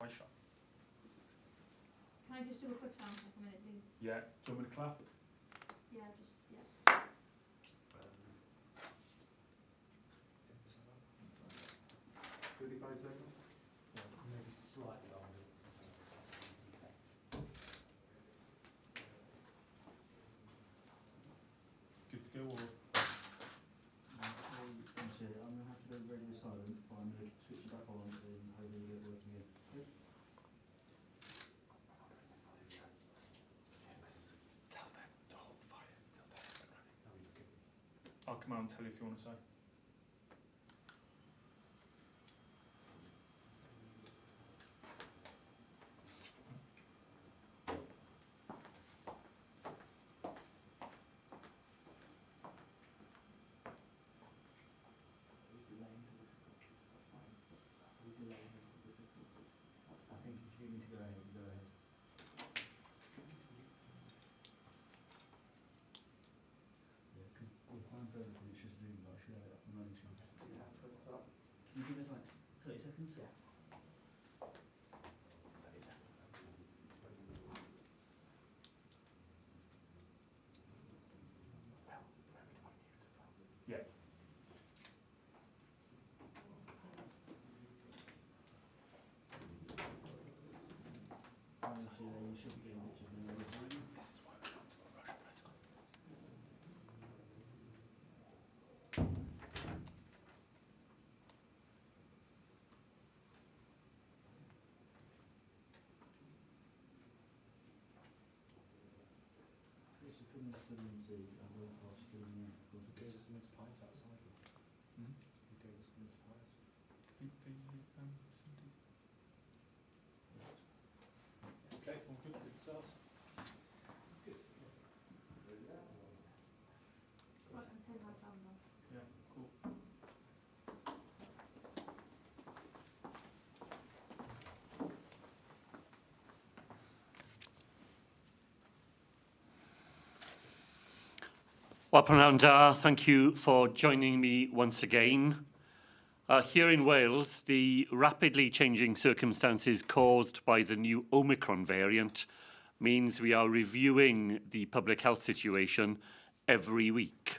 Hi, Sean. Can I just do a quick sound check a minute, please? Yeah, do you want me to clap? Yeah, just, yeah. 35 seconds? Maybe slightly longer. Good to go, or? I'm going to have to go radio silent, but I'm going to switch it back on and hopefully get working again. Okay? Tell them to hold fire until they're up and running. Oh, you okay? I'll come out and tell you if you want to say. I think if you need to go ahead, go ahead. Yeah, because we're fine for everything, it's just Zoom, but I should have it up and running soon. Yeah, first start. Can you give us like 30 seconds? Yeah. Yeah. You should be getting pictures in there. This is why we're not to a Russian press conference. It's a film to a world class film. Who gave us the mince pies outside? Hmm? Who gave us the mince pies? Okay, all good, good start. Good. Right, I'm turning my sound on. Yeah, cool. Well, Pranam Da, thank you for joining me once again. Here in Wales, the rapidly changing circumstances caused by the new Omicron variant means we are reviewing the public health situation every week.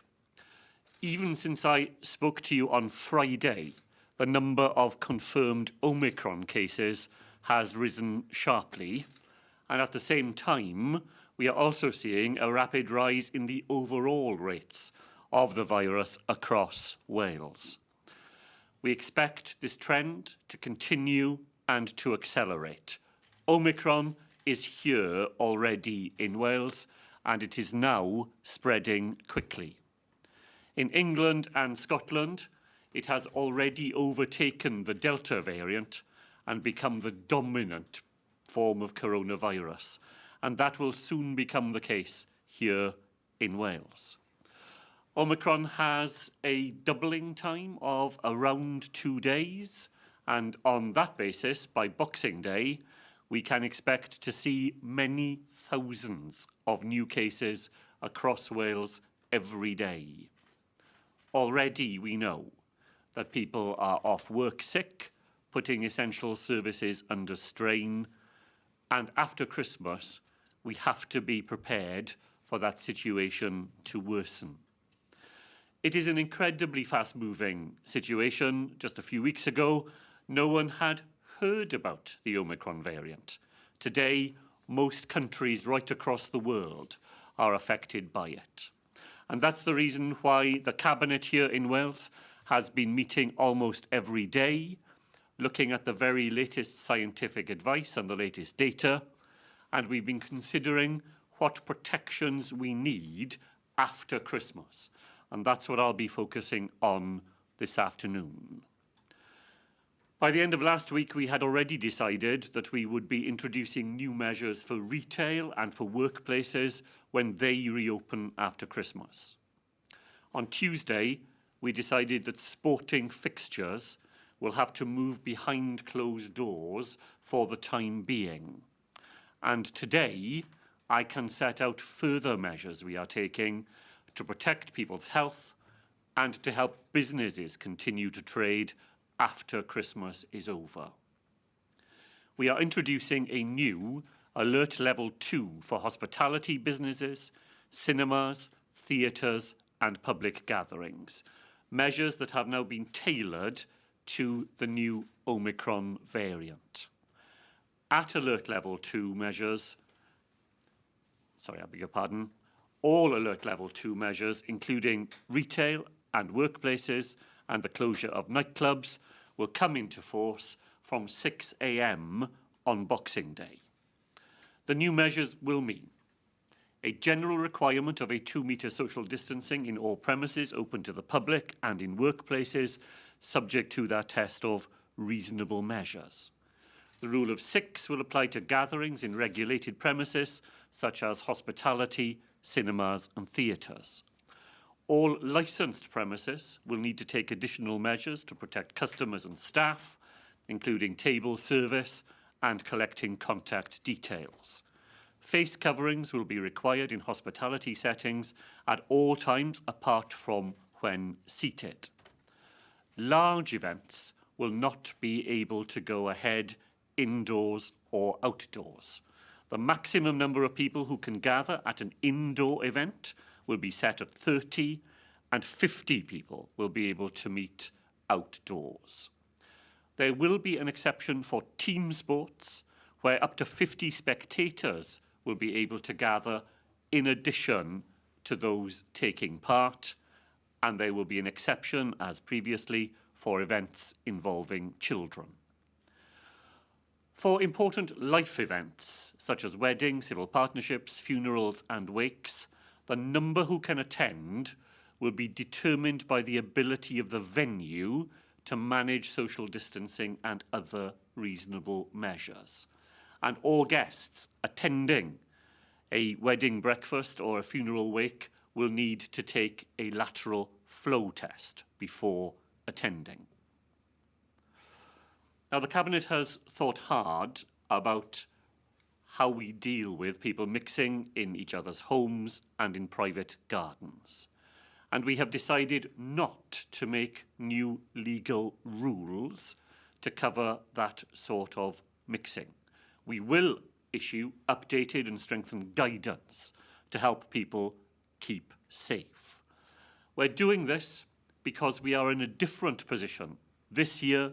Even since I spoke to you on Friday, the number of confirmed Omicron cases has risen sharply, and at the same time, we are also seeing a rapid rise in the overall rates of the virus across Wales. We expect this trend to continue and to accelerate. Omicron is here already in Wales, and it is now spreading quickly. In England and Scotland, it has already overtaken the Delta variant and become the dominant form of coronavirus, and that will soon become the case here in Wales. Omicron has a doubling time of around 2 days, and on that basis, by Boxing Day, we can expect to see many thousands of new cases across Wales every day. Already we know that people are off work sick, putting essential services under strain, and after Christmas, we have to be prepared for that situation to worsen. It is an incredibly fast-moving situation. Just a few weeks ago, no one had heard about the Omicron variant. Today, most countries right across the world are affected by it. And that's the reason why the Cabinet here in Wales has been meeting almost every day, looking at the very latest scientific advice and the latest data, and we've been considering what protections we need after Christmas. And that's what I'll be focusing on this afternoon. By the end of last week, we had already decided that we would be introducing new measures for retail and for workplaces when they reopen after Christmas. On Tuesday, we decided that sporting fixtures will have to move behind closed doors for the time being. And today, I can set out further measures we are taking to protect people's health and to help businesses continue to trade after Christmas is over. we are introducing a new Alert Level 2 for hospitality businesses, cinemas, theatres and public gatherings, measures that have now been tailored to the new Omicron variant. At Alert Level 2 measures, all Alert Level 2 measures, including retail and workplaces and the closure of nightclubs, will come into force from 6 a.m. on Boxing Day. The new measures will mean a general requirement of a 2-metre social distancing in all premises open to the public and in workplaces, subject to that test of reasonable measures. The rule of 6 will apply to gatherings in regulated premises, such as hospitality, cinemas and theatres. All licensed premises will need to take additional measures to protect customers and staff, including table service and collecting contact details. Face coverings will be required in hospitality settings at all times apart from when seated. Large events will not be able to go ahead indoors or outdoors. The maximum number of people who can gather at an indoor event will be set at 30 and 50 people will be able to meet outdoors. There will be an exception for team sports where up to 50 spectators will be able to gather in addition to those taking part, and there will be an exception, as previously, for events involving children. For important life events, such as weddings, civil partnerships, funerals and wakes, the number who can attend will be determined by the ability of the venue to manage social distancing and other reasonable measures. And all guests attending a wedding breakfast or a funeral wake will need to take a lateral flow test before attending. Now, the Cabinet has thought hard about how we deal with people mixing in each other's homes and in private gardens. And we have decided not to make new legal rules to cover that sort of mixing. We will issue updated and strengthened guidance to help people keep safe. We're doing this because we are in a different position this year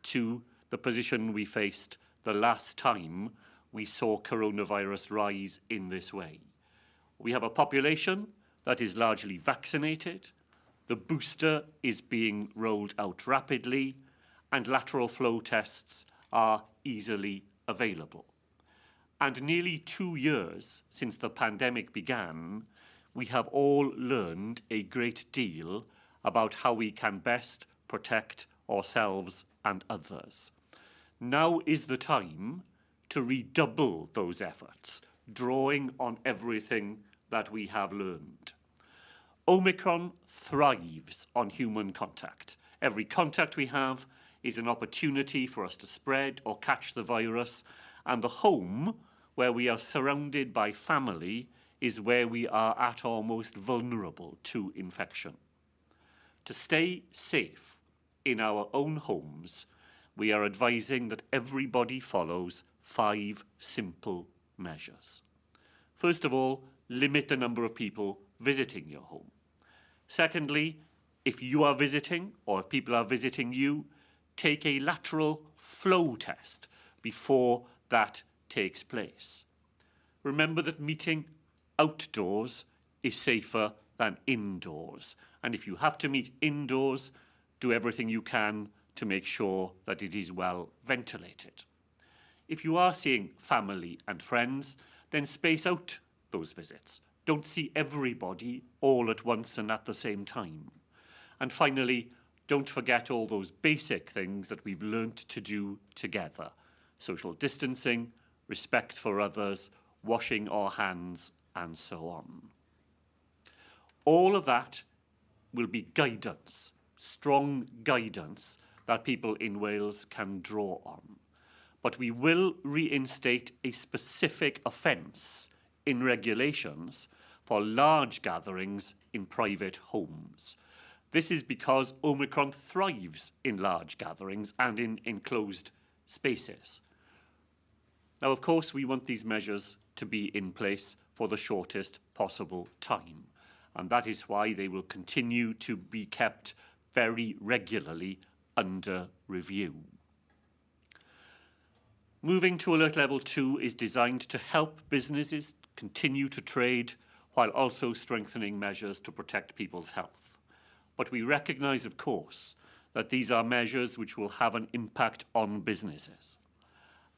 to the position we faced the last time we saw coronavirus rise in this way. We have a population that is largely vaccinated, the booster is being rolled out rapidly, and lateral flow tests are easily available. And nearly 2 years since the pandemic began, we have all learned a great deal about how we can best protect ourselves and others. Now is the time to redouble those efforts, drawing on everything that we have learned. Omicron thrives on human contact. Every contact we have is an opportunity for us to spread or catch the virus, and the home, where we are surrounded by family, is where we are at our most vulnerable to infection. To stay safe in our own homes, we are advising that everybody follows 5 simple measures. First of all, limit the number of people visiting your home. Secondly, if you are visiting or if people are visiting you, take a lateral flow test before that takes place. Remember that meeting outdoors is safer than indoors. And if you have to meet indoors, do everything you can to make sure that it is well ventilated. If you are seeing family and friends, then space out those visits. Don't see everybody all at once and at the same time. And finally, don't forget all those basic things that we've learnt to do together. Social distancing, respect for others, washing our hands, and so on. All of that will be guidance, strong guidance that people in Wales can draw on. But we will reinstate a specific offence in regulations for large gatherings in private homes. This is because Omicron thrives in large gatherings and in enclosed spaces. Now, of course, we want these measures to be in place for the shortest possible time, and that is why they will continue to be kept very regularly under review. Moving to Alert Level 2 is designed to help businesses continue to trade while also strengthening measures to protect people's health. But we recognise, of course, that these are measures which will have an impact on businesses.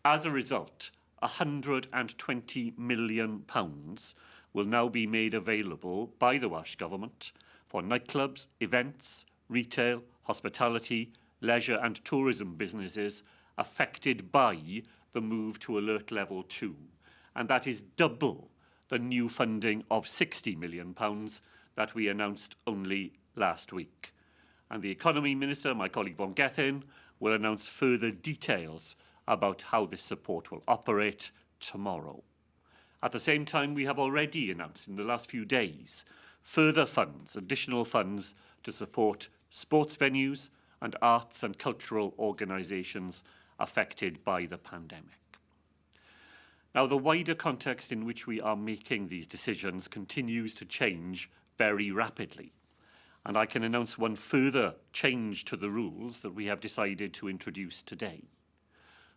As a result, £120 million will now be made available by the Welsh Government for nightclubs, events, retail, hospitality, leisure and tourism businesses affected by the move to Alert Level 2, and that is double the new funding of £60 million that we announced only last week. And the Economy Minister, my colleague Von Gethin, will announce further details about how this support will operate tomorrow. At the same time, we have already announced in the last few days further funds, additional funds to support sports venues and arts and cultural organisations affected by the pandemic. Now, the wider context in which we are making these decisions continues to change very rapidly, and I can announce one further change to the rules that we have decided to introduce today.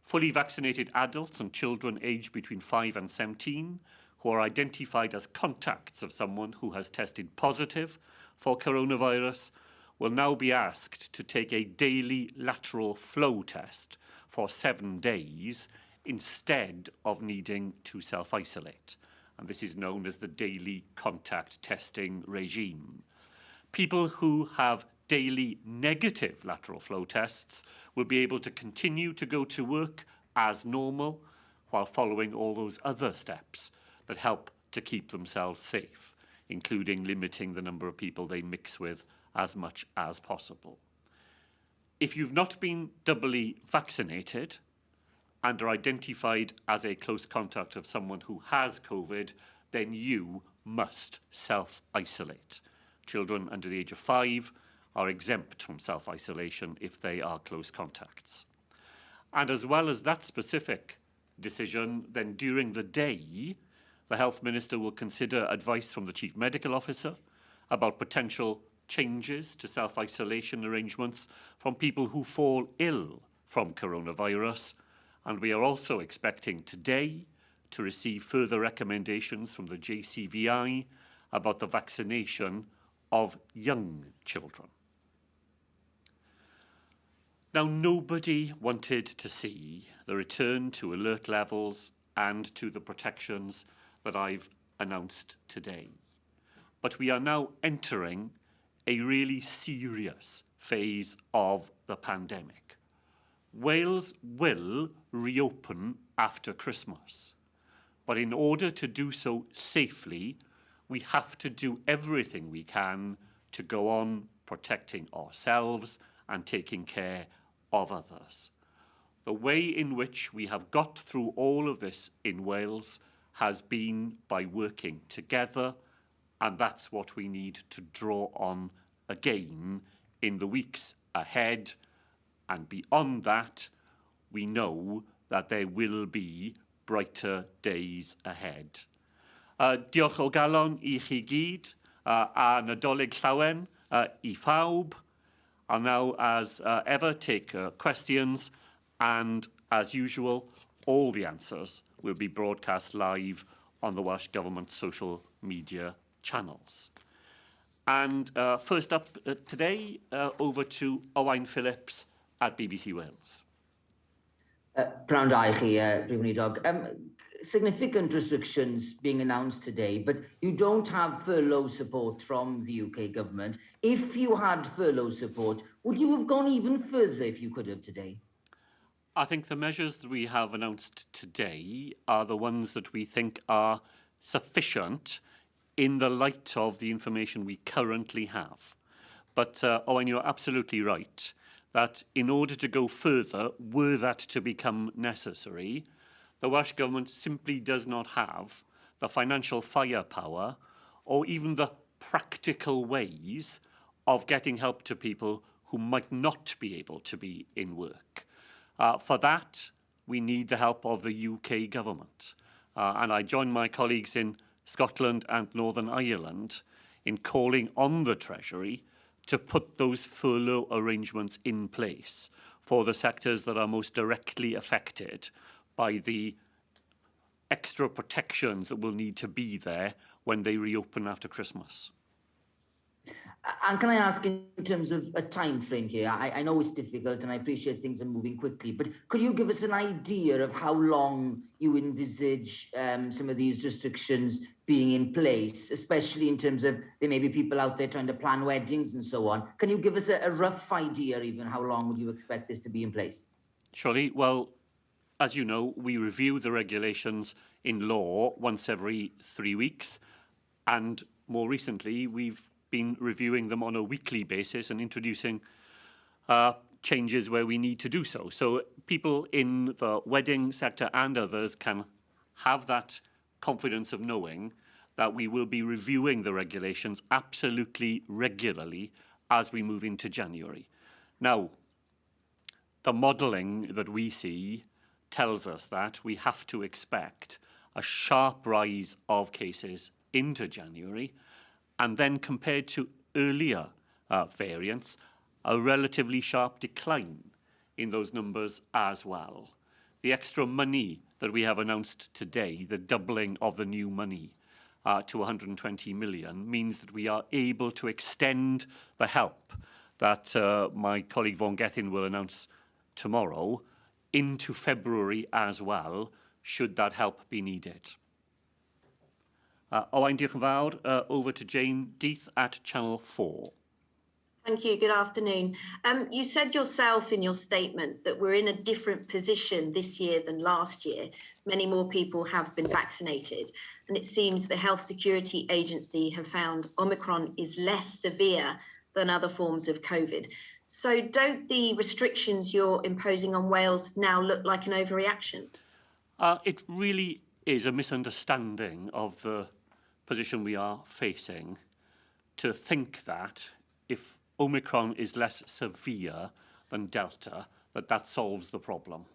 Fully vaccinated adults and children aged between 5 and 17 who are identified as contacts of someone who has tested positive for coronavirus will now be asked to take a daily lateral flow test for 7 days instead of needing to self-isolate. And this is known as the daily contact testing regime. People who have daily negative lateral flow tests will be able to continue to go to work as normal while following all those other steps that help to keep themselves safe, including limiting the number of people they mix with as much as possible. If you've not been doubly vaccinated and are identified as a close contact of someone who has COVID, then you must self-isolate. Children under the age of 5 are exempt from self-isolation if they are close contacts. And as well as that specific decision, then during the day, the Health Minister will consider advice from the Chief Medical Officer about potential changes to self-isolation arrangements from people who fall ill from coronavirus. And we are also expecting today to receive further recommendations from the JCVI about the vaccination of young children. Now, nobody wanted to see the return to alert levels and to the protections that I've announced today. But we are now entering a really serious phase of the pandemic. Wales will reopen after Christmas, but in order to do so safely, we have to do everything we can to go on protecting ourselves and taking care of others. The way in which we have got through all of this in Wales has been by working together, and that's what we need to draw on again in the weeks ahead. And beyond that, we know that there will be brighter days ahead. Diolch o galon I chi gyd, a Nadolig llawen I phawb. I'll now, as ever, take questions, and as usual, all the answers will be broadcast live on the Welsh Government social media channels. And first up today, over to Owain Phillips at BBC Wales. Pnawn da I chi, Prif Weinidog. Significant restrictions being announced today, but you don't have furlough support from the UK government. If you had furlough support, would you have gone even further if you could have today? I think the measures that we have announced today are the ones that we think are sufficient in the light of the information we currently have. But, Owen, you're absolutely right that in order to go further, were that to become necessary, the Welsh Government simply does not have the financial firepower or even the practical ways of getting help to people who might not be able to be in work. For that, we need the help of the UK government. And I join my colleagues in Scotland and Northern Ireland in calling on the Treasury to put those furlough arrangements in place for the sectors that are most directly affected by the extra protections that will need to be there when they reopen after Christmas. And can I ask, in terms of a time frame here, I know it's difficult and I appreciate things are moving quickly, but could you give us an idea of how long you envisage some of these restrictions being in place, especially in terms of there may be people out there trying to plan weddings and so on? Can you give us a rough idea even how long would you expect this to be in place? Surely, well, as you know, we review the regulations in law once every 3 weeks, and more recently we've been reviewing them on a weekly basis and introducing changes where we need to do so. So people in the wedding sector and others can have that confidence of knowing that we will be reviewing the regulations absolutely regularly as we move into January. Now, the modelling that we see tells us that we have to expect a sharp rise of cases into January, and then compared to earlier variants, a relatively sharp decline in those numbers as well. The extra money that we have announced today, the doubling of the new money to 120 million, means that we are able to extend the help that my colleague Vaughan Gethin will announce tomorrow into February as well, should that help be needed. Owain, diolch yn fawr. Over to Jane Death at Channel 4. Thank you. Good afternoon. You said yourself in your statement that we're in a different position this year than last year. Many more people have been vaccinated, and it seems the Health Security Agency have found Omicron is less severe than other forms of COVID. So don't the restrictions you're imposing on Wales now look like an overreaction? It really is a misunderstanding of the position we are facing to think that if Omicron is less severe than Delta, that solves the problem.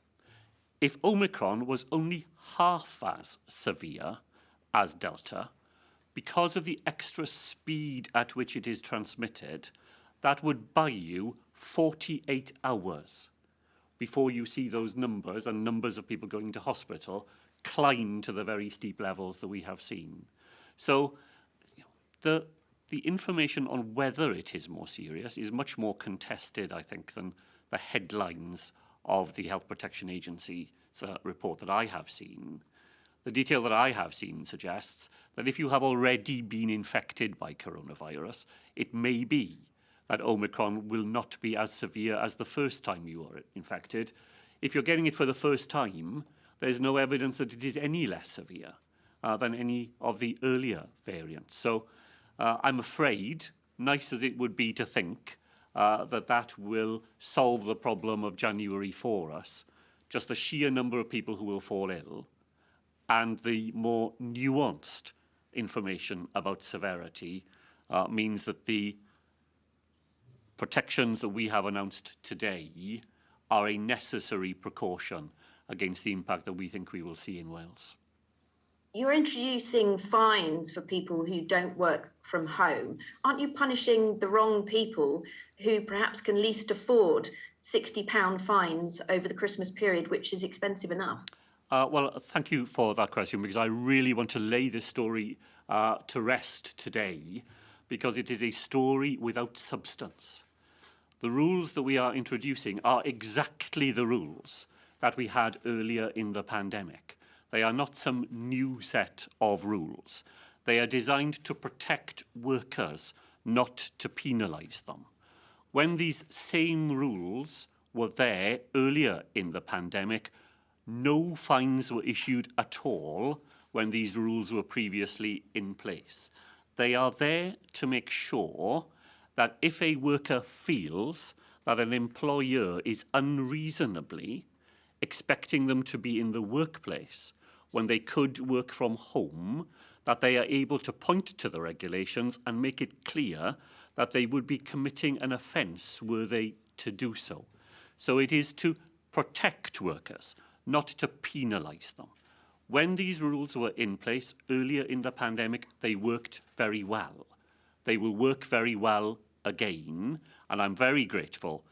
If Omicron was only half as severe as Delta, because of the extra speed at which it is transmitted, that would buy you 48 hours before you see those numbers and numbers of people going to hospital climb to the very steep levels that we have seen. So the information on whether it is more serious is much more contested, I think, than the headlines of the Health Protection Agency's report that I have seen. The detail that I have seen suggests that if you have already been infected by coronavirus, it may be that Omicron will not be as severe as the first time you were infected. If you're getting it for the first time, there's no evidence that it is any less severe than any of the earlier variants. So I'm afraid, nice as it would be to think that will solve the problem of January for us, just the sheer number of people who will fall ill and the more nuanced information about severity means that the protections that we have announced today are a necessary precaution against the impact that we think we will see in Wales. You're introducing fines for people who don't work from home. Aren't you punishing the wrong people who perhaps can least afford £60 fines over the Christmas period, which is expensive enough? Well, thank you for that question, because I really want to lay this story to rest today, because it is a story without substance. The rules that we are introducing are exactly the rules that we had earlier in the pandemic. They are not some new set of rules. They are designed to protect workers, not to penalise them. When these same rules were there earlier in the pandemic, no fines were issued at all when these rules were previously in place. They are there to make sure that if a worker feels that an employer is unreasonably expecting them to be in the workplace when they could work from home, that they are able to point to the regulations and make it clear that they would be committing an offence were they to do so. So it is to protect workers, not to penalise them. When these rules were in place earlier in the pandemic, they worked very well. They will work very well again, and I'm very grateful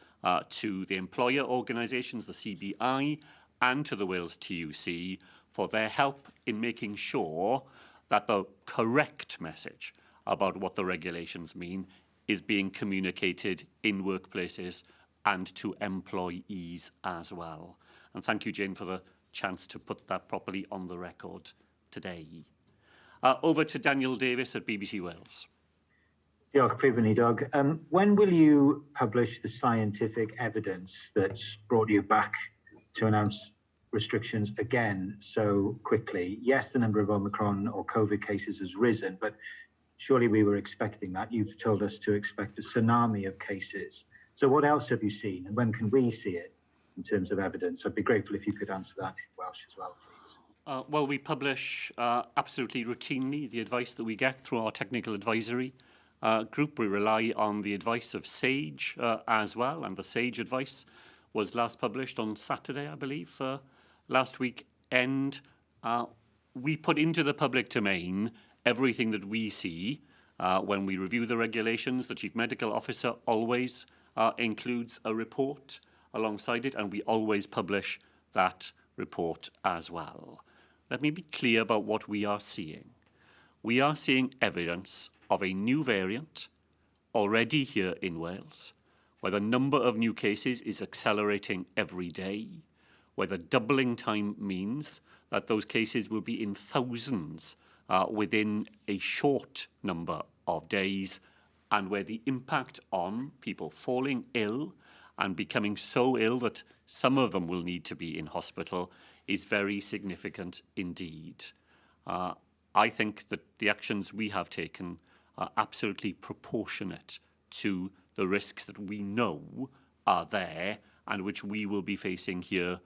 to the employer organisations, the CBI, and to the Wales TUC for their help in making sure that the correct message about what the regulations mean is being communicated in workplaces and to employees as well. And thank you, Jane, for the chance to put that properly on the record today. Over to Daniel Davis at BBC Wales. Diolch, Prif Weinidog. When will you publish the scientific evidence that's brought you back to announce restrictions again so quickly? Yes, the number of Omicron or COVID cases has risen, but surely we were expecting that. You've told us to expect a tsunami of cases. So what else have you seen, and when can we see it in terms of evidence? I'd be grateful if you could answer that in Welsh as well, please. Well, we publish absolutely routinely the advice that we get through our technical advisory group. We rely on the advice of SAGE as well, and the SAGE advice was last published on Saturday, I believe, last weekend. We put into the public domain everything that we see when we review the regulations. The Chief Medical Officer always includes a report alongside it, and we always publish that report as well. Let me be clear about what we are seeing. We are seeing evidence of a new variant already here in Wales, where the number of new cases is accelerating every day, where the doubling time means that those cases will be in thousands within a short number of days, and where the impact on people falling ill and becoming so ill that some of them will need to be in hospital is very significant indeed. I think that the actions we have taken are absolutely proportionate to the risks that we know are there and which we will be facing here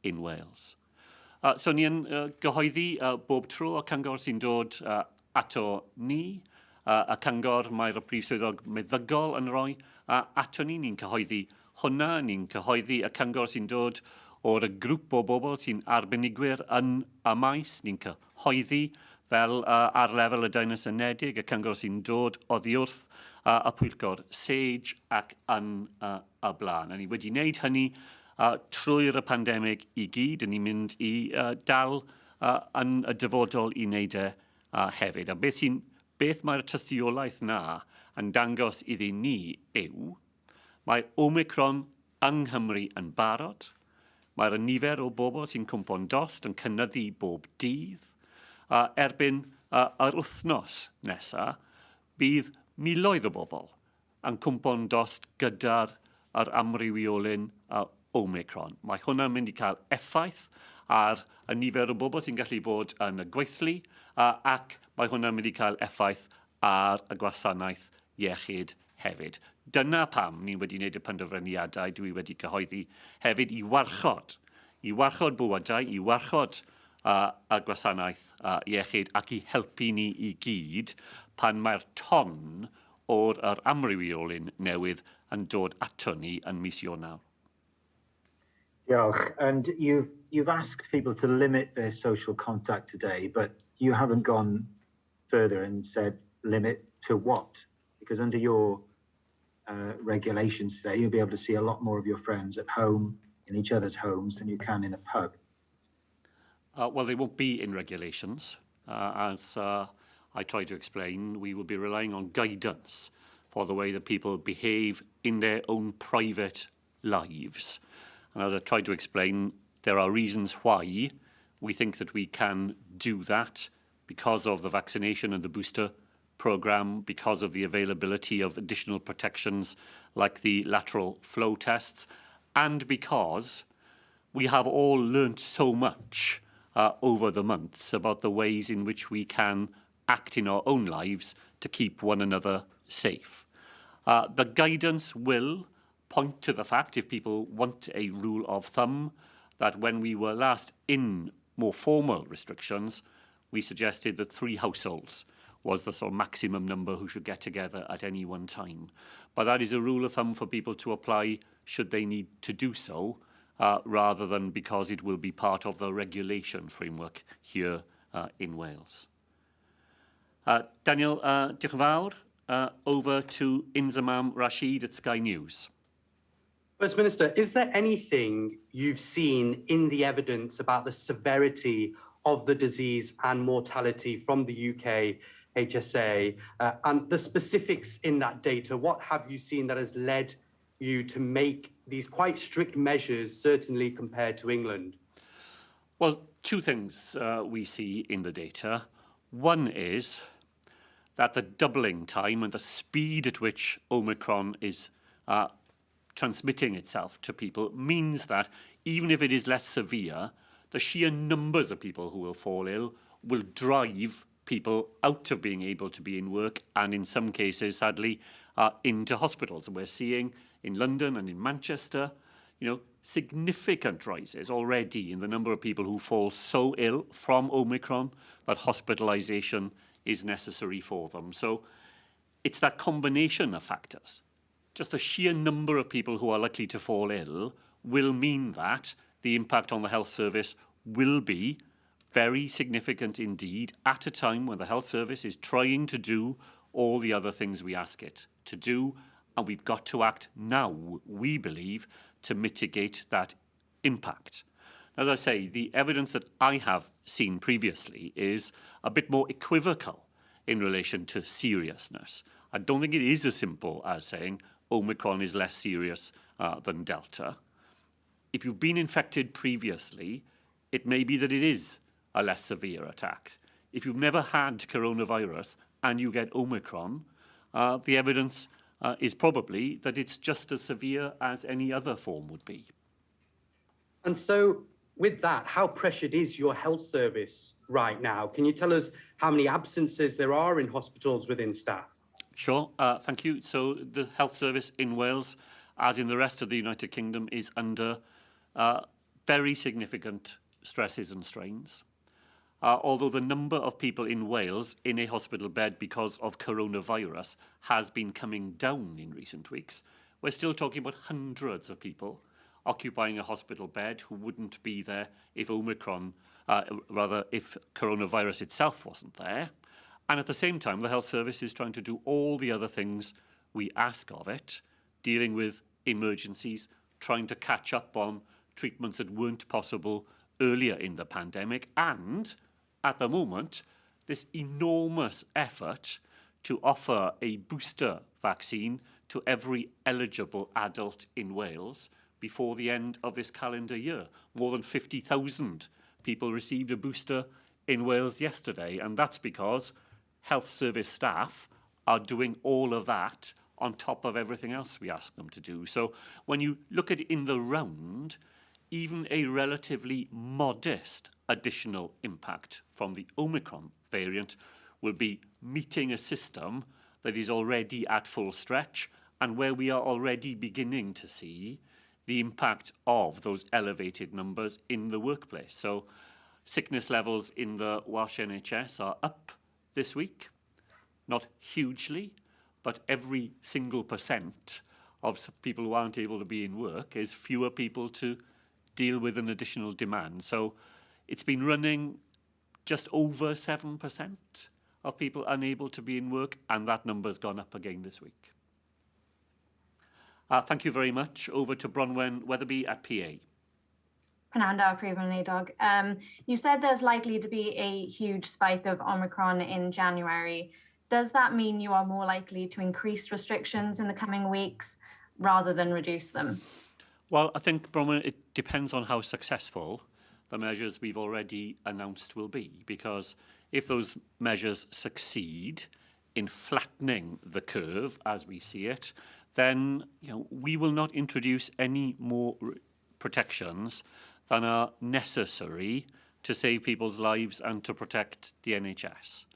in Wales. So ni'n gyhoeddi bob tro y cyngor sy'n dod ato ni, y cyngor mae'r Prif Swyddog Meddygol yn rhoi ato ni. Ni'n cyhoeddi hwnna, ni'n cyhoeddi y cyngor sy'n dod o'r grŵp o bobl sy'n arbenigwyr yn y maes. Ni'n cyhoeddi fel ar lefel y Deyrnas Unedig, y cyngor sy'n dod oddi wrth y pwyllgor SAGE ac yn y blaen. A ni wedi wneud hynny trwy'r y pandemig i gyd, yn ni'n mynd i dal yn y dyfodol i wneud hefyd. A beth mae'r tystiolaeth na yn dangos iddyn ni yw, mae Omicron yng Nghymru yn barod, mae'r nifer o bobl sy'n cwmpo'n dost yn cynyddu bob dydd. Erbyn yr wythnos nesaf, bydd miloedd o bobl yn cwmpo'n dost gyda'r amrywiolyn Omicron. Mae hwnna'n mynd i cael effaith ar y nifer o bobl sy'n gallu bod yn y gweithlu ac mae hwnna'n mynd i cael effaith ar y gwasanaeth iechyd hefyd. Dyna pam ni wedi wneud y penderfyniadau dwi wedi cyhoeddi hefyd i warchod bywydau, i warchod y gwasanaeth iechyd ac i helpu ni i gyd pan mae'r ton o'r amrywiolyn newydd yn dod ato ni yn mis Ionawr. Diolch. And you've asked people to limit their social contact today, but you haven't gone further and said limit to what? Because under your regulations today, you'll be able to see a lot more of your friends at home, in each other's homes, than you can in a pub. Well, they won't be in regulations. As I tried to explain, we will be relying on guidance for the way that people behave in their own private lives. And as I tried to explain, there are reasons why we think that we can do that because of the vaccination and the booster programme, because of the availability of additional protections like the lateral flow tests, and because we have all learnt so much over the months about the ways in which we can act in our own lives to keep one another safe. The guidance will point to the fact, if people want a rule of thumb, that when we were last in more formal restrictions, we suggested that 3 households was the sort of maximum number who should get together at any one time. But that is a rule of thumb for people to apply should they need to do so. rather than because it will be part of the regulation framework here in Wales. Daniel, diolch yn fawr. Over to Inzamam Rashid at Sky News. First Minister, is there anything you've seen in the evidence about the severity of the disease and mortality from the UK HSA and the specifics in that data? What have you seen that has led you to make these quite strict measures, certainly compared to England? Well, two things we see in the data. One is that the doubling time and the speed at which Omicron is transmitting itself to people means that even if it is less severe, the sheer numbers of people who will fall ill will drive people out of being able to be in work and in some cases, sadly, into hospitals. And we're seeing in London and in Manchester, significant rises already in the number of people who fall so ill from Omicron that hospitalisation is necessary for them. So it's that combination of factors. Just the sheer number of people who are likely to fall ill will mean that the impact on the health service will be very significant indeed at a time when the health service is trying to do all the other things we ask it to do. And we've got to act now, we believe, to mitigate that impact. As I say, the evidence that I have seen previously is a bit more equivocal in relation to seriousness. I don't think it is as simple as saying Omicron is less serious than Delta. If you've been infected previously, it may be that it is a less severe attack. If you've never had coronavirus and you get Omicron, the evidence is probably that it's just as severe as any other form would be. And so, with that, how pressured is your health service right now? Can you tell us how many absences there are in hospitals within staff? Sure, thank you. So the health service in Wales, as in the rest of the United Kingdom, is under very significant stresses and strains. Although the number of people in Wales in a hospital bed because of coronavirus has been coming down in recent weeks, we're still talking about hundreds of people occupying a hospital bed who wouldn't be there if if coronavirus itself wasn't there. And at the same time, the health service is trying to do all the other things we ask of it, dealing with emergencies, trying to catch up on treatments that weren't possible earlier in the pandemic, and at the moment, this enormous effort to offer a booster vaccine to every eligible adult in Wales before the end of this calendar year. More than 50,000 people received a booster in Wales yesterday, and that's because health service staff are doing all of that on top of everything else we ask them to do. So when you look at it in the round, even a relatively modest additional impact from the Omicron variant will be meeting a system that is already at full stretch and where we are already beginning to see the impact of those elevated numbers in the workplace. So sickness levels in the Welsh NHS are up this week, not hugely, but every single % of people who aren't able to be in work is fewer people to deal with an additional demand. So it's been running just over 7% of people unable to be in work, and that number's gone up again this week. Thank you very much. Over to Bronwen Weatherby at PA. Prananda, Preben Dog. You said there's likely to be a huge spike of Omicron in January. Does that mean you are more likely to increase restrictions in the coming weeks rather than reduce them? Well, I think, Bronwen, it depends on how successful the measures we've already announced will be, because if those measures succeed in flattening the curve as we see it, then we will not introduce any more protections than are necessary to save people's lives and to protect the NHS.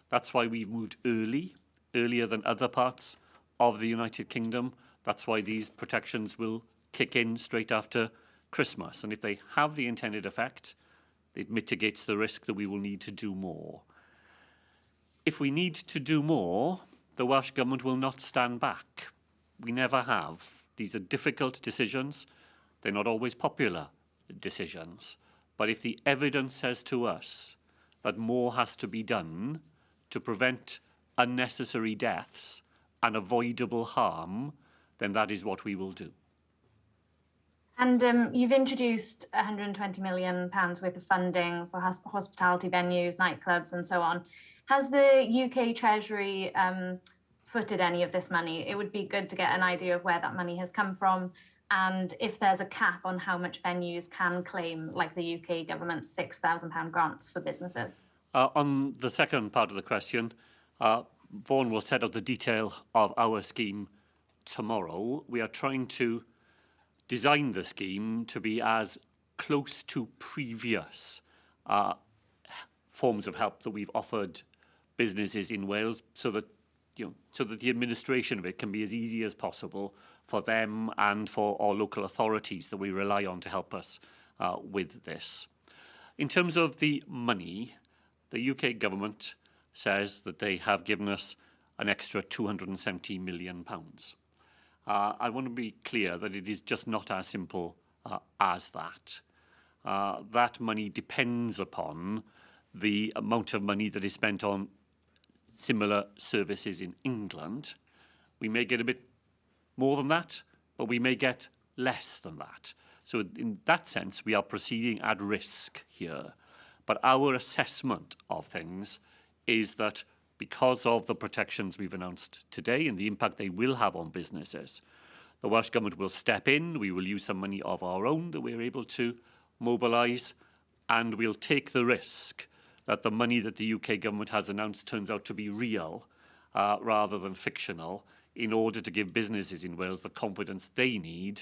That's why we've moved earlier than other parts of the United Kingdom. That's why these protections will kick in straight after Christmas. And if they have the intended effect, it mitigates the risk that we will need to do more. If we need to do more, the Welsh Government will not stand back. We never have. These are difficult decisions. They're not always popular decisions. But if the evidence says to us that more has to be done to prevent unnecessary deaths and avoidable harm, then that is what we will do. And you've introduced £120 million worth of funding for hospitality venues, nightclubs and so on. Has the UK Treasury footed any of this money? It would be good to get an idea of where that money has come from and if there's a cap on how much venues can claim, like the UK government's £6,000 grants for businesses. On the second part of the question, Vaughan will set out the detail of our scheme tomorrow. We are trying to design the scheme to be as close to previous forms of help that we've offered businesses in Wales, so that the administration of it can be as easy as possible for them and for our local authorities that we rely on to help us with this. In terms of the money, the UK government says that they have given us an extra £270 million. I want to be clear that it is just not as simple as that. That money depends upon the amount of money that is spent on similar services in England. We may get a bit more than that, but we may get less than that. So in that sense, we are proceeding at risk here. But our assessment of things is that because of the protections we've announced today and the impact they will have on businesses, the Welsh Government will step in, we will use some money of our own that we're able to mobilise, and we'll take the risk that the money that the UK Government has announced turns out to be real rather than fictional, in order to give businesses in Wales the confidence they need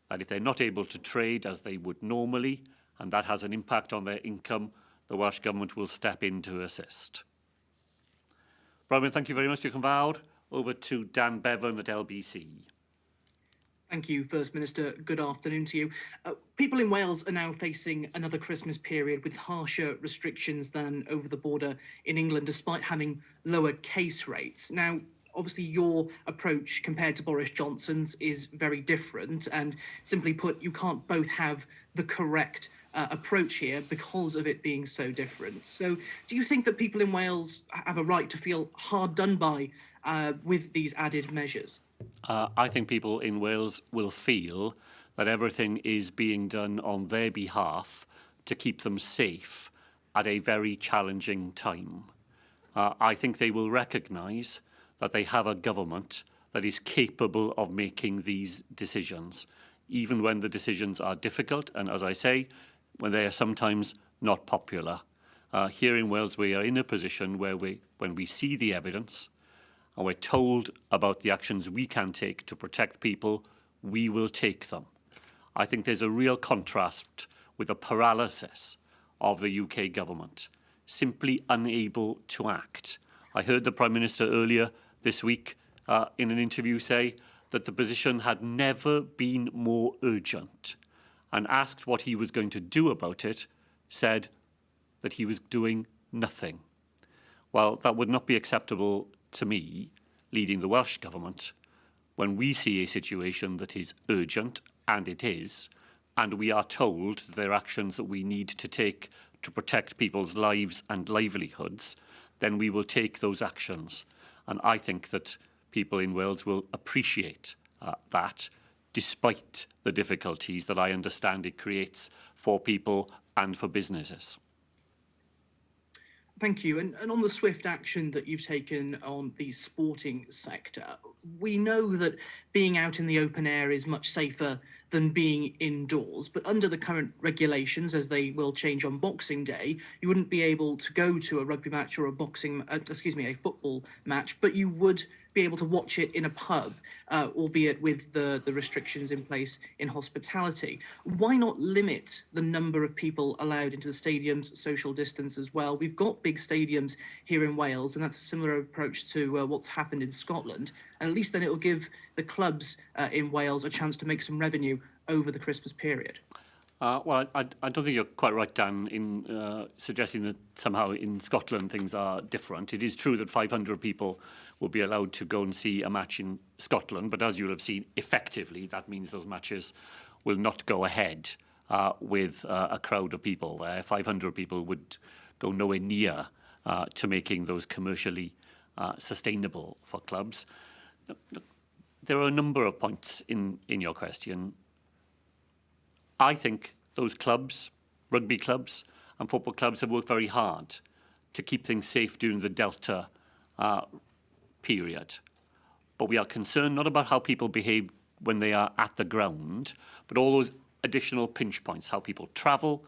that if they're not able to trade as they would normally, and that has an impact on their income, the Welsh Government will step in to assist. Bronwyn, thank you very much. You're convowed. Over to Dan Bevan at LBC. Thank you, First Minister. Good afternoon to you. People in Wales are now facing another Christmas period with harsher restrictions than over the border in England, despite having lower case rates. Now, obviously, your approach compared to Boris Johnson's is very different. And simply put, you can't both have the correct approach here because of it being so different. So do you think that people in Wales have a right to feel hard done by with these added measures? I think people in Wales will feel that everything is being done on their behalf to keep them safe at a very challenging time. I think they will recognise that they have a government that is capable of making these decisions, even when the decisions are difficult and, as I say, when they are sometimes not popular. Here in Wales, we are in a position where when we see the evidence and we're told about the actions we can take to protect people, we will take them. I think there's a real contrast with the paralysis of the UK government, simply unable to act. I heard the Prime Minister earlier this week in an interview say that the position had never been more urgent, and asked what he was going to do about it, said that he was doing nothing. Well, that would not be acceptable to me, leading the Welsh Government, when we see a situation that is urgent, and it is, and we are told that there are actions that we need to take to protect people's lives and livelihoods, then we will take those actions. And I think that people in Wales will appreciate that, despite the difficulties that I understand it creates for people and for businesses. Thank you. And on the swift action that you've taken on the sporting sector, we know that being out in the open air is much safer than being indoors. But under the current regulations, as they will change on Boxing Day, you wouldn't be able to go to a rugby match or a football match, but you would be able to watch it in a pub, albeit with the restrictions in place in hospitality. Why not limit the number of people allowed into the stadiums, social distance as well? We've got big stadiums here in Wales, and that's a similar approach to what's happened in Scotland. And at least then it'll give the clubs in Wales a chance to make some revenue over the Christmas period. Well, I don't think you're quite right, Dan, in suggesting that somehow in Scotland things are different. It is true that 500 people will be allowed to go and see a match in Scotland, but as you'll have seen, effectively, that means those matches will not go ahead with a crowd of people there. 500 people would go nowhere near to making those commercially sustainable for clubs. There are a number of points in your question. I think those clubs, rugby clubs and football clubs, have worked very hard to keep things safe during the Delta period. But we are concerned not about how people behave when they are at the ground, but all those additional pinch points, how people travel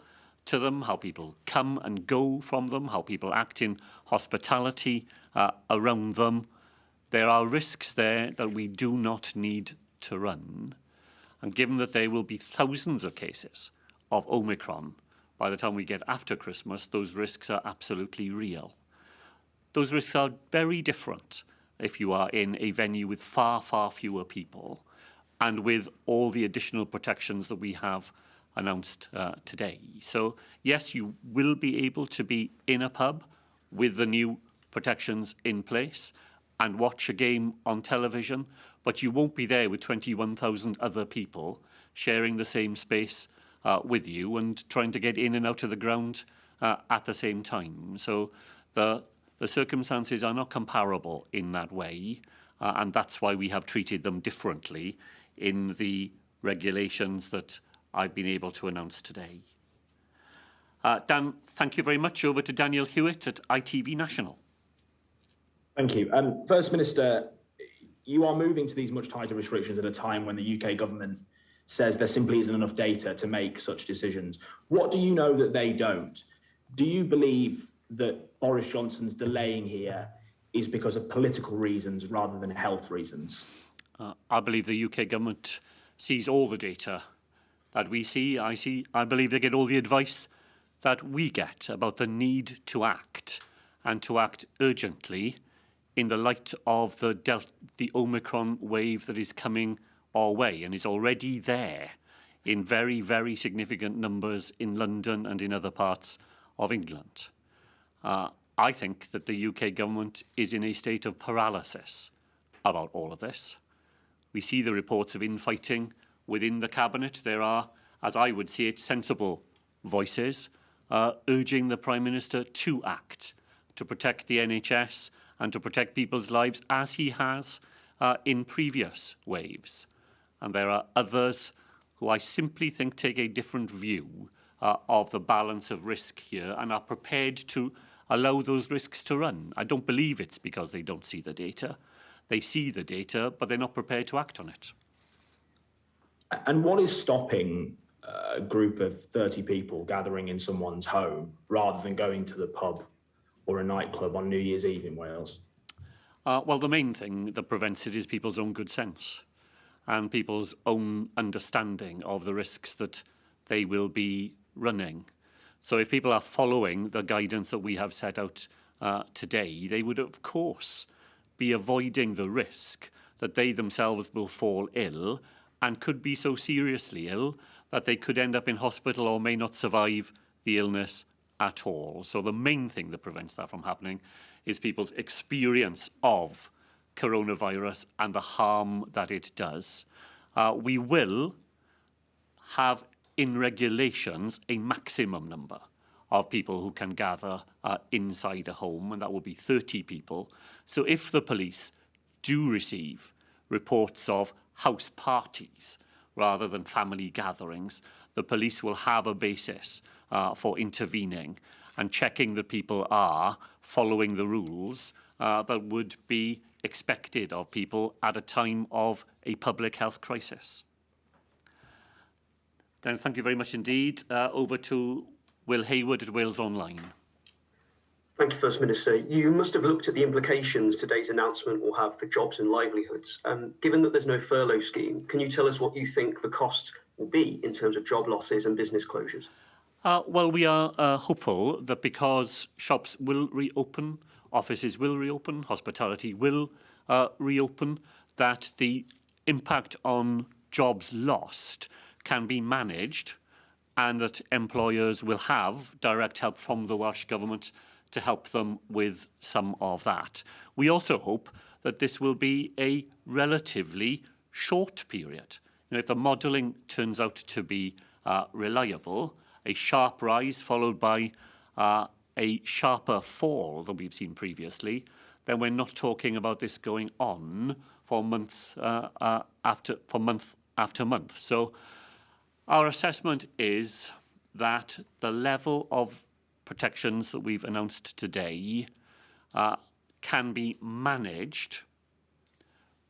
to them, how people come and go from them, how people act in hospitality around them. There are risks there that we do not need to run. And given that there will be thousands of cases of Omicron by the time we get after Christmas, those risks are absolutely real. Those risks are very different if you are in a venue with far, far fewer people and with all the additional protections that we have announced today. So, yes, you will be able to be in a pub with the new protections in place and watch a game on television, but you won't be there with 21,000 other people sharing the same space with you and trying to get in and out of the ground at the same time. So the circumstances are not comparable in that way, and that's why we have treated them differently in the regulations that I've been able to announce today. Dan, thank you very much. Over to Daniel Hewitt at ITV National. Thank you. First Minister, you are moving to these much tighter restrictions at a time when the UK government says there simply isn't enough data to make such decisions. What do you know that they don't? Do you believe that Boris Johnson's delaying here is because of political reasons rather than health reasons? I believe the UK government sees all the data that we see. I believe they get all the advice that we get about the need to act and to act urgently in the light of the Omicron wave that is coming our way and is already there in very, very significant numbers in London and in other parts of England. I think that the UK government is in a state of paralysis about all of this. We see the reports of infighting within the cabinet. There are, as I would see it, sensible voices urging the Prime Minister to act, to protect the NHS and to protect people's lives as he has in previous waves. And there are others who I simply think take a different view of the balance of risk here and are prepared to allow those risks to run. I don't believe it's because they don't see the data. They see the data, but they're not prepared to act on it. And what is stopping a group of 30 people gathering in someone's home rather than going to the pub or a nightclub on New Year's Eve in Wales? Well, the main thing that prevents it is people's own good sense and people's own understanding of the risks that they will be running. So if people are following the guidance that we have set out today, they would, of course, be avoiding the risk that they themselves will fall ill and could be so seriously ill that they could end up in hospital or may not survive the illness at all. So the main thing that prevents that from happening is people's experience of coronavirus and the harm that it does. We will have in regulations a maximum number of people who can gather inside a home, and that will be 30 people. So if the police do receive reports of house parties rather than family gatherings, the police will have a basis for intervening and checking that people are following the rules that would be expected of people at a time of a public health crisis. Then thank you very much indeed. Over to Will Hayward at Wales Online. Thank you, First Minister. You must have looked at the implications today's announcement will have for jobs and livelihoods. Given that there's no furlough scheme, can you tell us what you think the cost will be in terms of job losses and business closures? Well, we are hopeful that because shops will reopen, offices will reopen, hospitality will reopen, that the impact on jobs lost can be managed and that employers will have direct help from the Welsh Government to help them with some of that. We also hope that this will be a relatively short period. if the modelling turns out to be reliable, a sharp rise followed by a sharper fall than we've seen previously, then we're not talking about this going on for months month after month. So our assessment is that the level of protections that we've announced today can be managed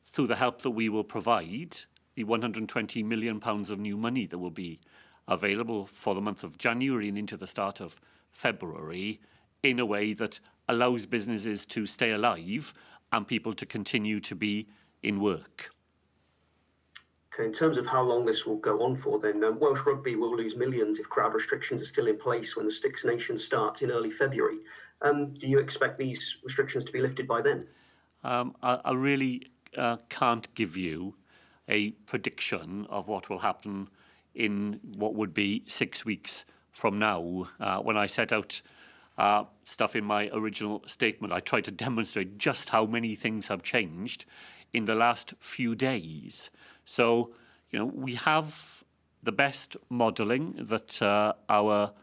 through the help that we will provide, the £120 million of new money that will be available for the month of January and into the start of February, in a way that allows businesses to stay alive and people to continue to be in work. Okay, in terms of how long this will go on for, then Welsh Rugby will lose millions if crowd restrictions are still in place when the Six Nations starts in early February. Do you expect these restrictions to be lifted by then? I really can't give you a prediction of what will happen in what would be 6 weeks from now. When I set out stuff in my original statement, I tried to demonstrate just how many things have changed in the last few days. So, we have the best modelling that our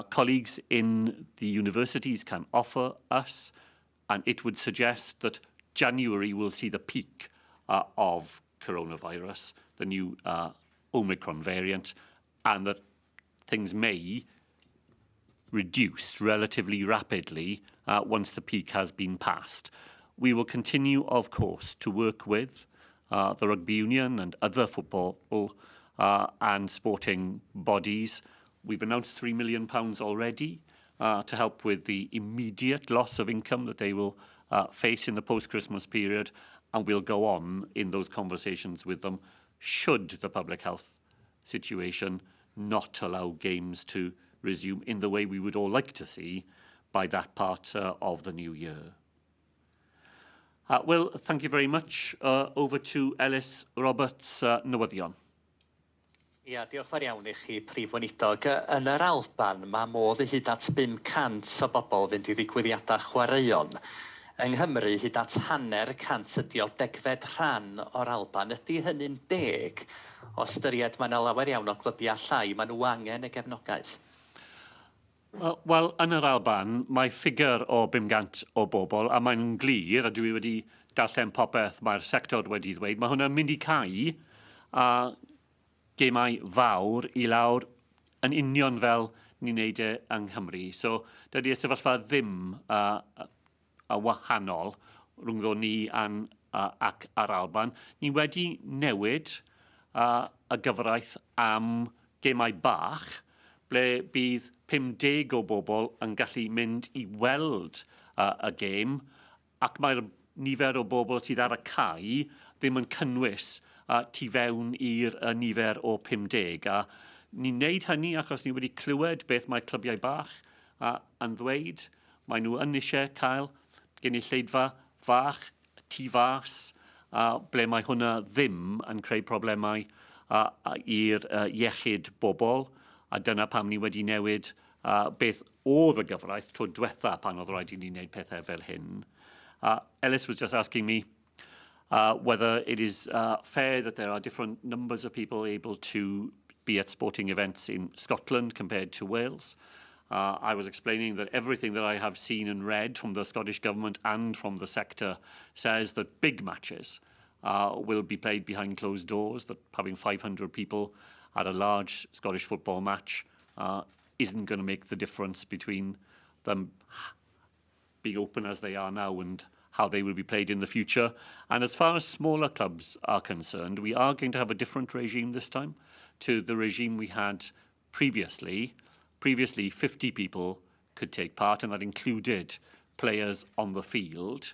colleagues in the universities can offer us, and it would suggest that January will see the peak of coronavirus, the new Omicron variant, and that things may reduce relatively rapidly once the peak has been passed. We will continue, of course, to work with the rugby union and other football and sporting bodies. We've announced £3 million already to help with the immediate loss of income that they will face in the post-Christmas period, and we'll go on in those conversations with them should the public health situation not allow games to resume in the way we would all like to see by that part of the new year. Well, thank you very much. Over to Ellis Roberts, newyddion. Ia, diolch fawr iawn i chi, Prif Weinidog. Yn yr Alban, mae modd i hyd at 500 o bobl fynd i ddigwyddiadau chwaraeon. Yng Nghymru, hyd at 100 ydi o degfed rhan o'r Alban. Ydy hynny'n deg? O ystyried mae yna lawer iawn o clybiau llai, mae nhw angen y gefnogaeth. Wel, yn yr Alban, mae ffigur o 500 o bobl, a mae'n glir, a dwi wedi darllen popeth mae'r sector wedi ddweud, mae hwnna'n mynd i cau a gemau fawr i lawr yn union fel ni'n neud yng Nghymru. So, dydy y sefyllfa ddim wahanol rhwngddo ni ac ar Alban. Ni wedi newid y gyfraith am gemau bach, ble bydd 50 o bobl yn gallu mynd i weld y gêm, ac mae'r nifer o bobl sydd ar y cae ddim yn cynnwys tu fewn i'r nifer o 50. A ni'n neud hynny achos ni wedi clywed beth mae clybiau bach yn ddweud. Mae nhw yn eisiau cael gynulleidfa fach, tu fas, ble mae hwnna ddim yn creu problemau i'r iechyd bobl. A dyna pam ni wedi newid beth oedd y gyfraith tro diwetha pan oedd rhaid i ni wneud pethau fel hyn. Ellis was just asking me whether it is fair that there are different numbers of people able to be at sporting events in Scotland compared to Wales. I was explaining that everything that I have seen and read from the Scottish Government and from the sector says that big matches will be played behind closed doors, that having 500 people at a large Scottish football match isn't going to make the difference between them being open as they are now and how they will be played in the future. And as far as smaller clubs are concerned, we are going to have a different regime this time to the regime we had previously. Previously, 50 people could take part, and that included players on the field.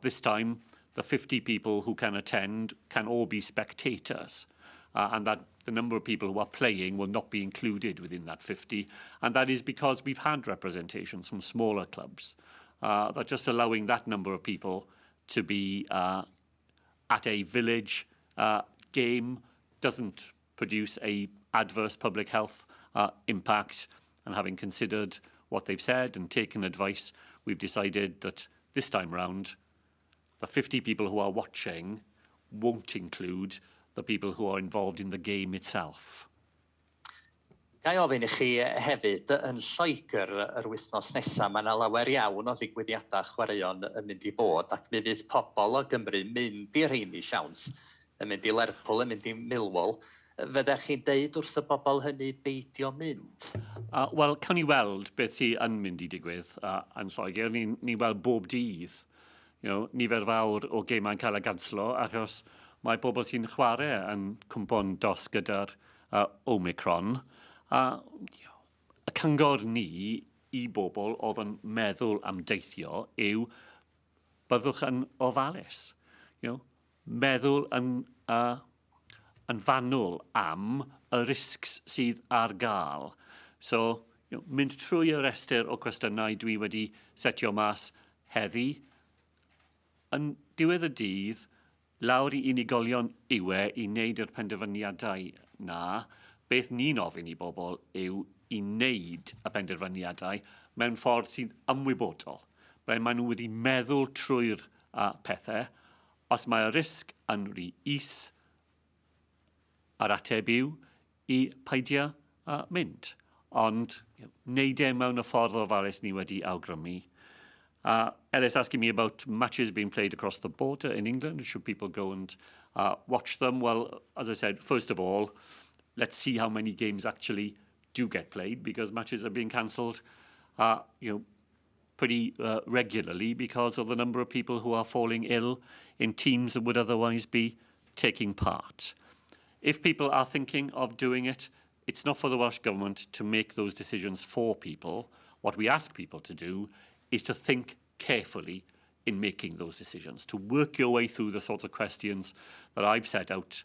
This time, the 50 people who can attend can all be spectators, and that the number of people who are playing will not be included within that 50. And that is because we've had representations from smaller clubs. That just allowing that number of people to be at a village game doesn't produce a adverse public health impact. And having considered what they've said and taken advice, we've decided that this time round, the 50 people who are watching won't include the people who are involved in the game itself. Gai ofyn i chi hefyd, yn Lloegr yr wythnos nesaf, mae yna lawer iawn o ddigwyddiadau chwaraeon yn mynd i fod, ac mi fydd pobl o Gymru mynd i'r rheini siawns, yn mynd i Lerpwl, yn mynd i Millwall. Fyddech chi'n deud wrth y bobl hynny beidio mynd? Wel, cawn ni weld beth sy'n yn mynd i digwydd yn Lloegr. Ni weld bob dydd, nifer fawr o gemau'n cael ei ganslo, achos mae bobl sy'n chwarae yn cwmpo'n dos gyda'r Omnicron. Y cyngor ni i bobl oedd yn meddwl am deithio yw byddwch yn ofalus. Meddwl yn fanwl am y risgs sydd ar gael. So, mynd trwy y restr o cwestiynau dwi wedi setio mas heddi. Yn diwedd y dydd, lawr i unigolion yw i wneud yr penderfyniadau na. Beth ni'n ofyn i bobl yw i wneud y penderfyniadau mewn ffordd sy'n ymwybodol. Mae nhw wedi meddwl trwy'r pethau. Os mae y risg yn rhy is, yr ateb yw i peidio mynd. Ond wneud e mewn y ffordd ofalus ni wedi awgrymu. Ellis asking me about matches being played across the border in England. Should people go and watch them? Well, as I said, first of all, let's see how many games actually do get played, because matches are being cancelled, pretty regularly because of the number of people who are falling ill in teams that would otherwise be taking part. If people are thinking of doing it, it's not for the Welsh Government to make those decisions for people. What we ask people to do is to think carefully in making those decisions, to work your way through the sorts of questions that I've set out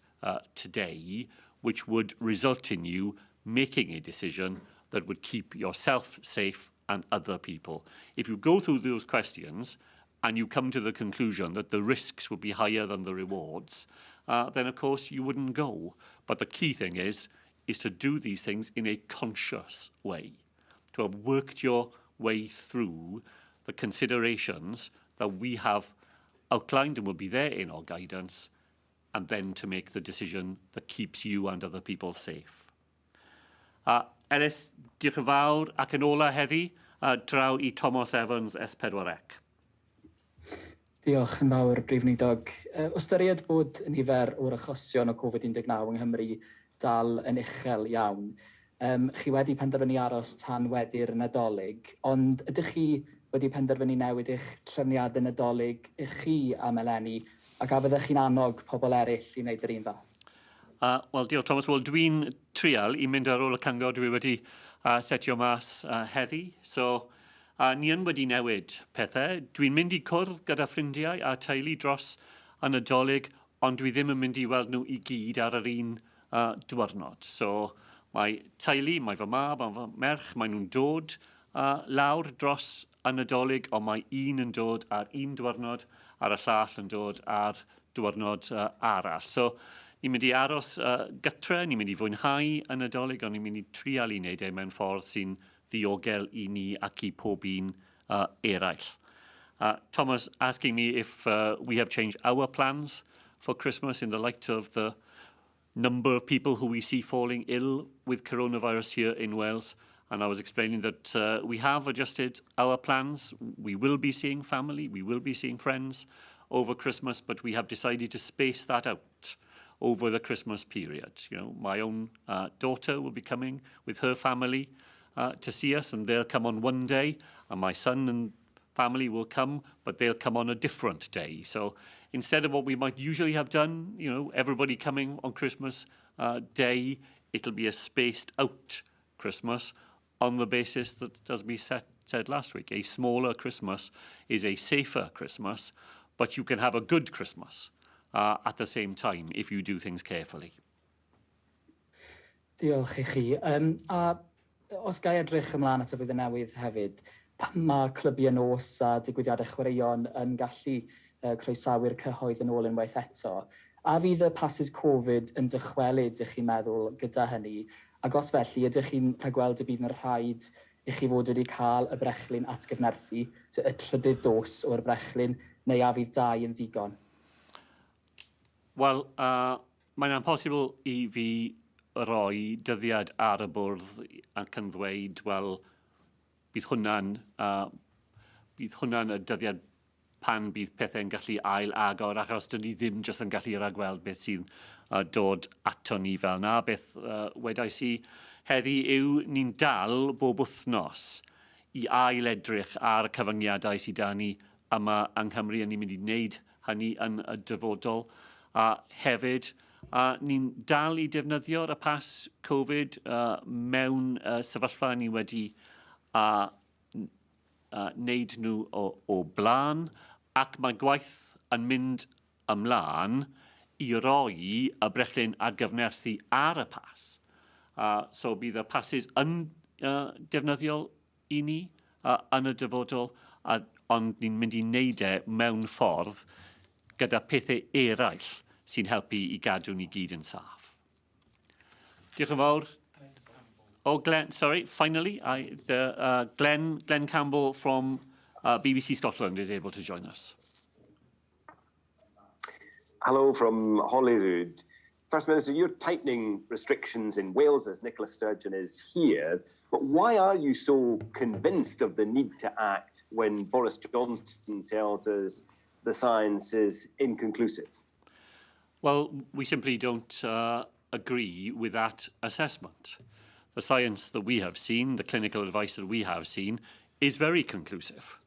today, which would result in you making a decision that would keep yourself safe and other people. If you go through those questions and you come to the conclusion that the risks would be higher than the rewards, then of course you wouldn't go. But the key thing is to do these things in a conscious way, to have worked your way through the considerations that we have outlined and will be there in our guidance, and then to make the decision that keeps you and other people safe. Ellis, diolch yn fawr, ac yn ola heddi, draw i Thomas Evans, S4C. Diolch yn fawr, Brif Weinidog. Ystyried bod nifer o'r achosion o Covid-19 yng Nghymru dal yn uchel iawn. Chi wedi penderfynu aros tan wedi'r Nadolig, ond ydych chi wedi penderfynu newid eich trefniadau Nadolig i chi am eleni, ac a fyddech chi'n annog pobl eraill i wneud yr un fath? Wel, diolch Thomas. Wel, dwi'n trial i mynd ar ôl y cyngor dwi wedi setio mas heddi. So, ni yn wedi newid pethau. Dwi'n mynd i cwrdd gyda ffrindiau a teulu dros y Nadolig, ond dwi ddim yn mynd i weld nhw i gyd ar yr un diwrnod. So, mae teulu, mae fy mab, mae fy merch, mae nhw'n dod lawr dros y Nadolig, ond mae un yn dod ar un diwrnod, a'r y llall yn dod ar diwrnod arall. So, ni'n mynd i aros gytre, ni'n mynd i fwynhau y Nadolig, ond ni'n mynd i trial i wneud e mewn ffordd sy'n ddiogel i ni ac i pob un eraill. Thomas asking me if we have changed our plans for Christmas in the light of the number of people who we see falling ill with coronavirus here in Wales. And I was explaining that we have adjusted our plans. We will be seeing family, we will be seeing friends over Christmas, but we have decided to space that out over the Christmas period. My own daughter will be coming with her family to see us, and they'll come on one day, and my son and family will come, but they'll come on a different day. So instead of what we might usually have done, everybody coming on Christmas Day, it'll be a spaced out Christmas, on the basis that, as we said last week, a smaller Christmas is a safer Christmas, but you can have a good Christmas at the same time if you do things carefully. Diolch i chi. A os gai edrych ymlaen at y flwyddyn newydd hefyd, mae clybiau nos a digwyddiadau chwaraeon yn gallu croesawu'r cyhoedd yn ôl unwaith eto. A fydd y passes Covid yn dychwelyd, ych chi'n meddwl, gyda hynny? Ac os felly, ydych chi'n rhagweld y bydd yn rhaid i chi fod wedi cael y brechlyn atgyfnerthu, y trydydd dos o'r brechlyn, neu a fydd dau yn ddigon? Wel, mae'n amhosibl I fi roi dyddiad ar y bwrdd ac yn ddweud, wel, bydd hwnna'n y dyddiad pan bydd pethau'n gallu ail agor, achos dyn ni ddim jyst yn gallu rhagweld beth sy'n dod ato ni fel na. Beth wedais I heddi yw ni'n dal bob wythnos I ail edrych ar y cyfyngiadau sydd da ni yma yng Nghymru, a ni'n mynd I wneud hynny yn y dyfodol. A hefyd, ni'n dal I defnyddio'r y pas Covid mewn sefyllfa ni wedi wneud nhw o blaen, ac mae gwaith yn mynd ymlaen I roi y brechlyn argyfnerthu ar y pas. So bydd y pasys yn defnyddiol I ni yn y dyfodol, ond ni'n mynd I wneud mewn ffordd gyda pethau eraill sy'n helpu I gadw ni gyd yn saff. Diolch yn fawr. Oh, Glenn, sorry, finally, Glenn Campbell from BBC Scotland is able to join us. Hello from Holyrood. First Minister, you're tightening restrictions in Wales as Nicola Sturgeon is here, but why are you so convinced of the need to act when Boris Johnson tells us the science is inconclusive? Well, we simply don't agree with that assessment. The science that we have seen, the clinical advice that we have seen, is very conclusive.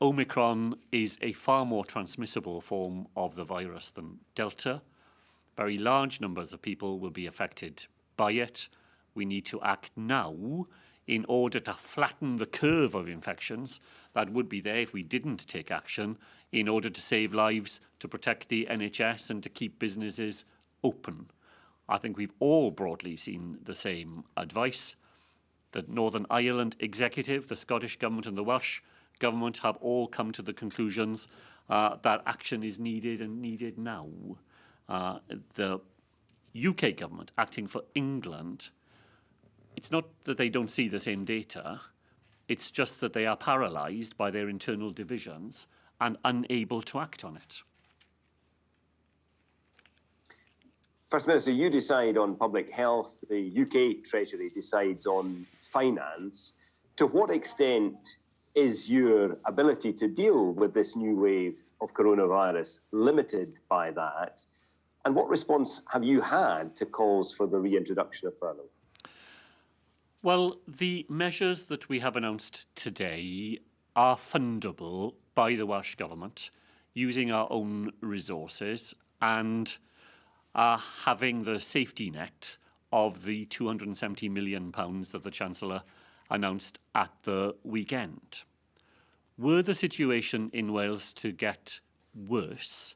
Omicron is a far more transmissible form of the virus than Delta. Very large numbers of people will be affected by it. We need to act now in order to flatten the curve of infections that would be there if we didn't take action, in order to save lives, to protect the NHS and to keep businesses open. I think we've all broadly seen the same advice. The Northern Ireland Executive, the Scottish Government and the Welsh Government have all come to the conclusions that action is needed and needed now. The UK Government, acting for England, it's not that they don't see the same data, it's just that they are paralysed by their internal divisions and unable to act on it. First Minister, you decide on public health, the UK Treasury decides on finance. To what extent is your ability to deal with this new wave of coronavirus limited by that? And what response have you had to calls for the reintroduction of furlough? Well, the measures that we have announced today are fundable by the Welsh Government using our own resources and having the safety net of the £270 million that the Chancellor announced at the weekend. Were the situation in Wales to get worse,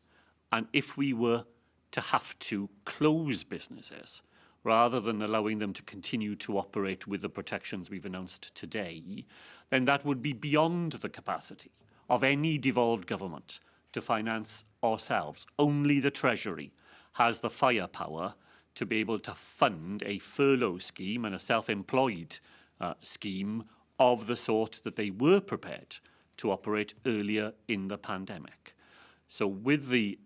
and if we were to have to close businesses rather than allowing them to continue to operate with the protections we've announced today, then that would be beyond the capacity of any devolved government to finance ourselves. Only the Treasury has the firepower to be able to fund a furlough scheme and a self-employed scheme of the sort that they were prepared to operate earlier in the pandemic. So with the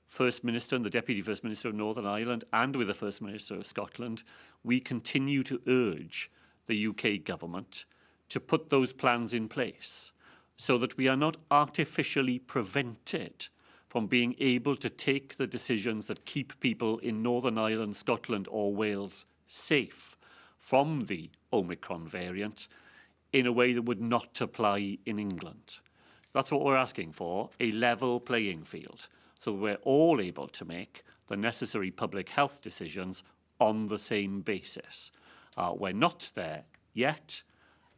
First Minister and the Deputy First Minister of Northern Ireland and with the First Minister of Scotland, we continue to urge the UK government to put those plans in place so that we are not artificially prevented from being able to take the decisions that keep people in Northern Ireland, Scotland or Wales safe from the Omicron variant in a way that would not apply in England. So that's what we're asking for, a level playing field, so we're all able to make the necessary public health decisions on the same basis. We're not there yet.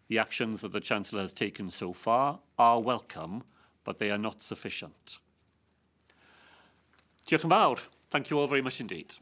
The actions that the Chancellor has taken so far are welcome, but they are not sufficient. Diolch yn fawr. Thank you all very much indeed.